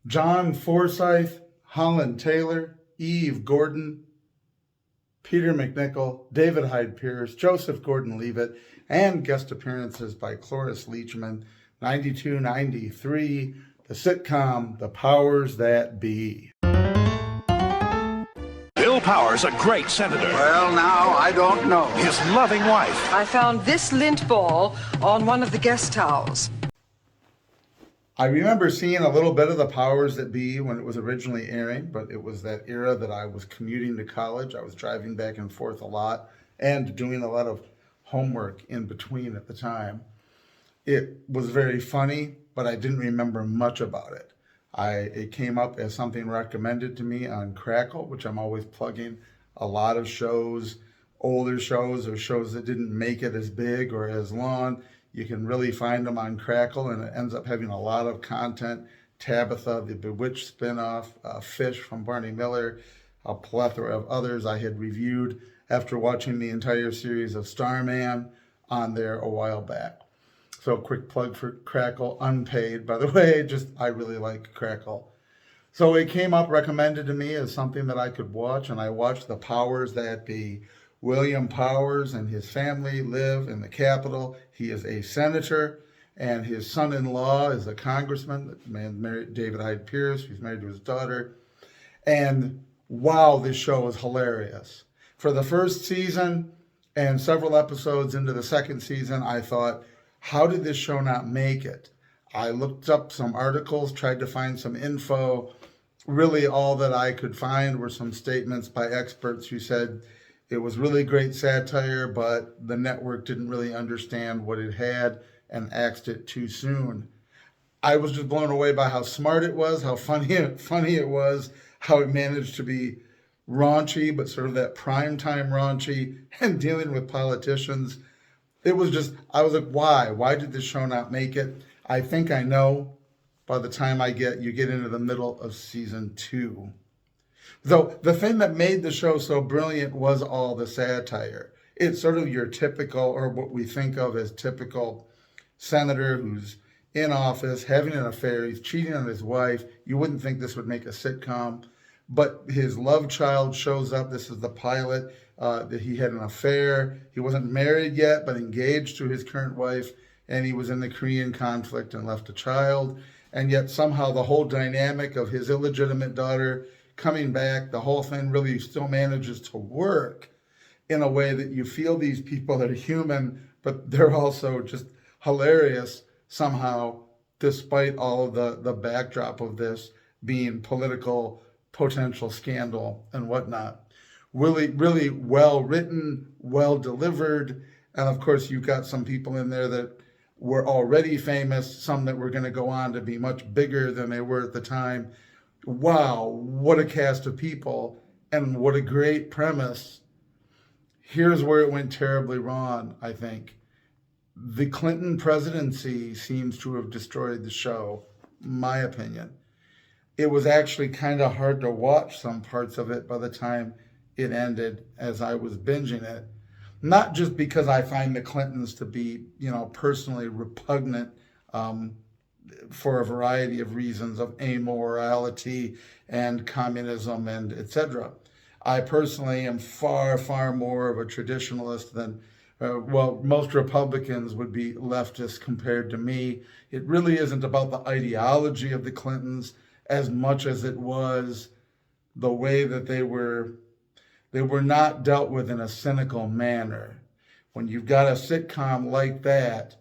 John Forsythe, Holland Taylor, Eve Gordon, Peter McNichol, David Hyde Pierce, Joseph Gordon-Levitt, and guest appearances by Cloris Leachman. 92-93, the sitcom The Powers That Be. Bill Powers, a great senator. Well, now, I don't know. His loving wife. I found this lint ball on one of the guest towels. I remember seeing a little bit of The Powers That Be when it was originally airing, but it was that era that I was commuting to college. I was driving back and forth a lot and doing a lot of homework in between at the time. It was very funny, but I didn't remember much about it. It came up as something recommended to me on Crackle, which I'm always plugging a lot of shows, older shows or shows that didn't make it as big or as long. You can really find them on Crackle, and it ends up having a lot of content. Tabitha, the Bewitched spinoff, Fish from Barney Miller, a plethora of others I had reviewed after watching the entire series of Starman on there a while back. So quick plug for Crackle, unpaid, by the way, I really like Crackle. So it came up recommended to me as something that I could watch, and I watched The Powers That Be. William Powers and his family live in the Capitol. He is a senator, and his son-in-law is a congressman. The man married David Hyde Pierce. He's married to his daughter. And wow, this show is hilarious. For the first season and several episodes into the second season, I thought, how did this show not make it? I looked up some articles, tried to find some info. Really, all that I could find were some statements by experts who said it was really great satire, but the network didn't really understand what it had and axed it too soon. I was just blown away by how smart it was, how funny it was, how it managed to be raunchy, but sort of that primetime raunchy, and dealing with politicians. It was just, I was like, why? Why did this show not make it? I think I know by the time you get into the middle of season 2. Though the thing that made the show so brilliant was all the satire. It's sort of your typical, or what we think of as typical senator who's in office, having an affair, he's cheating on his wife. You wouldn't think this would make a sitcom, but his love child shows up. This is the pilot, that he had an affair. He wasn't married yet, but engaged to his current wife, and he was in the Korean conflict and left a child. And yet somehow the whole dynamic of his illegitimate daughter coming back, the whole thing really still manages to work in a way that you feel these people that are human, but they're also just hilarious somehow, despite all of the backdrop of this being political potential scandal and whatnot. Really, really well written, well delivered. And of course, you've got some people in there that were already famous, some that were going to go on to be much bigger than they were at the time. Wow, what a cast of people, and what a great premise. Here's where it went terribly wrong, I think. The Clinton presidency seems to have destroyed the show, my opinion. It was actually kind of hard to watch some parts of it by the time it ended as I was binging it. Not just because I find the Clintons to be, personally repugnant for a variety of reasons of amorality and communism and etc. I personally am far, far more of a traditionalist than, most Republicans would be leftists compared to me. It really isn't about the ideology of the Clintons as much as it was the way that they were not dealt with in a cynical manner. When you've got a sitcom like that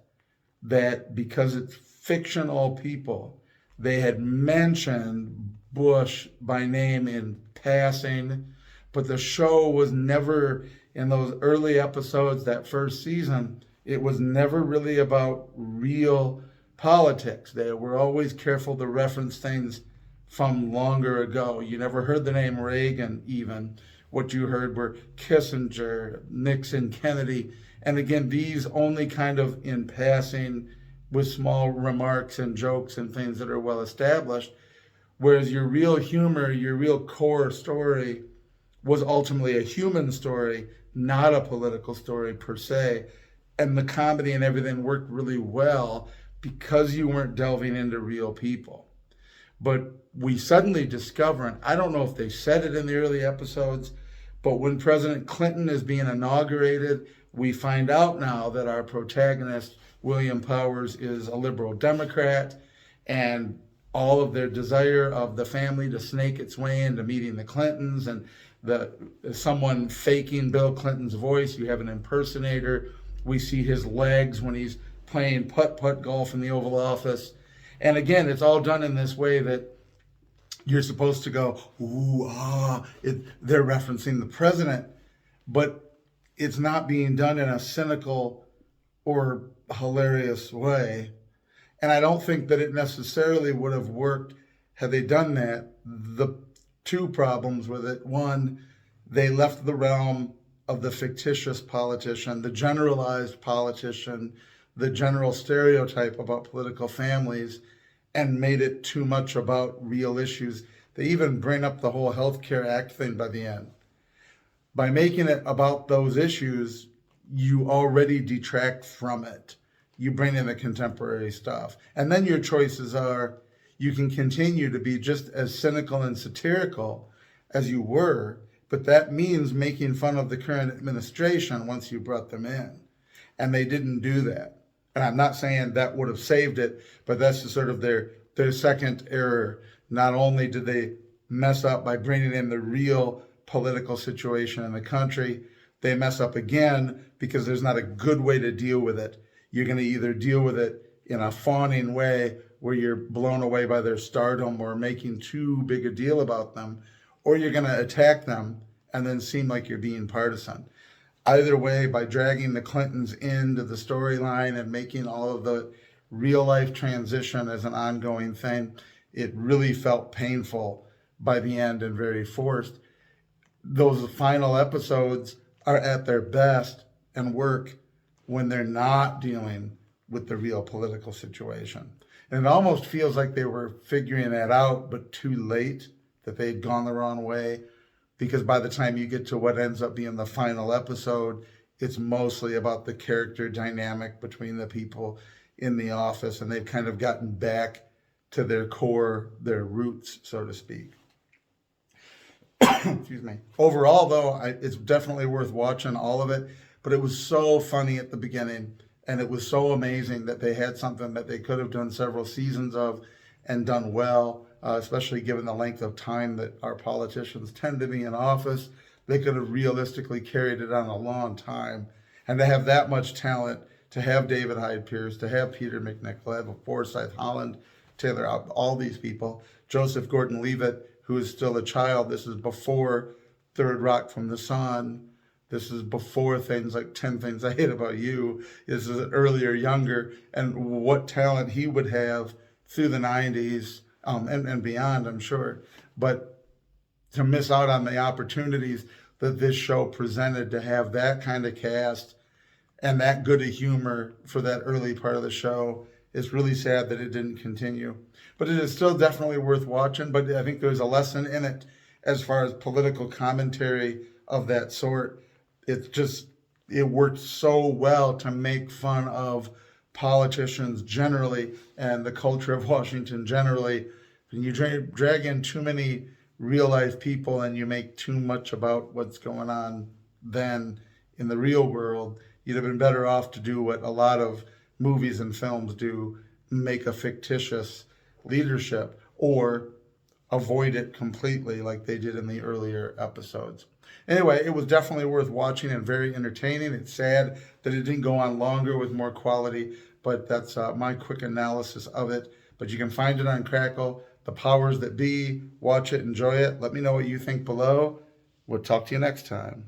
because it's fictional people, they had mentioned Bush by name in passing, but the show was never, in those early episodes, that first season, it was never really about real politics. They were always careful to reference things from longer ago. You never heard the name Reagan even. What you heard were Kissinger, Nixon, Kennedy. And again, these only kind of in passing with small remarks and jokes and things that are well established. Whereas your real humor, your real core story was ultimately a human story, not a political story per se. And the comedy and everything worked really well because you weren't delving into real people. But we suddenly discover, and I don't know if they said it in the early episodes, but when President Clinton is being inaugurated, we find out now that our protagonist, William Powers, is a liberal Democrat, and all of their desire of the family to snake its way into meeting the Clintons, and someone faking Bill Clinton's voice. You have an impersonator. We see his legs when he's playing putt-putt golf in the Oval Office. And again, it's all done in this way that you're supposed to go, ooh, ah, they're referencing the president, but it's not being done in a cynical or hilarious way. And I don't think that it necessarily would have worked had they done that. The two problems with it: one, they left the realm of the fictitious politician, the generalized politician, the general stereotype about political families, and made it too much about real issues. They even bring up the whole Healthcare Act thing by the end. By making it about those issues, you already detract from it. You bring in the contemporary stuff. And then your choices are, you can continue to be just as cynical and satirical as you were, but that means making fun of the current administration once you brought them in. And they didn't do that. And I'm not saying that would have saved it, but that's sort of their second error. Not only did they mess up by bringing in the real political situation in the country, they mess up again because there's not a good way to deal with it. You're going to either deal with it in a fawning way where you're blown away by their stardom or making too big a deal about them, or you're going to attack them and then seem like you're being partisan. Either way, by dragging the Clintons into the storyline and making all of the real life transition as an ongoing thing, it really felt painful by the end and very forced. Those final episodes are at their best and work when they're not dealing with the real political situation. And it almost feels like they were figuring that out, but too late, that they'd gone the wrong way. Because by the time you get to what ends up being the final episode, it's mostly about the character dynamic between the people in the office, and they've kind of gotten back to their core, their roots, so to speak. Excuse me. Overall, though, it's definitely worth watching all of it, but it was so funny at the beginning, and it was so amazing that they had something that they could have done several seasons of and done well. Especially given the length of time that our politicians tend to be in office. They could have realistically carried it on a long time. And to have that much talent, to have David Hyde Pierce, to have Peter McNichol, to have Forsyth Holland, Taylor, all these people, Joseph Gordon-Levitt, who is still a child. This is before Third Rock from the Sun. This is before things like 10 Things I Hate About You. This is earlier, younger, and what talent he would have through the 90s. And beyond, I'm sure. But to miss out on the opportunities that this show presented, to have that kind of cast and that good a humor for that early part of the show, it's really sad that it didn't continue. But it is still definitely worth watching. But I think there's a lesson in it as far as political commentary of that sort. It worked so well to make fun of politicians generally and the culture of Washington generally. When you drag in too many real life people and you make too much about what's going on then in the real world, you'd have been better off to do what a lot of movies and films do, make a fictitious leadership, or avoid it completely like they did in the earlier episodes. Anyway, it was definitely worth watching and very entertaining. It's sad that it didn't go on longer with more quality, but that's my quick analysis of it. But you can find it on Crackle, The Powers That Be. Watch it, enjoy it. Let me know what you think below. We'll talk to you next time.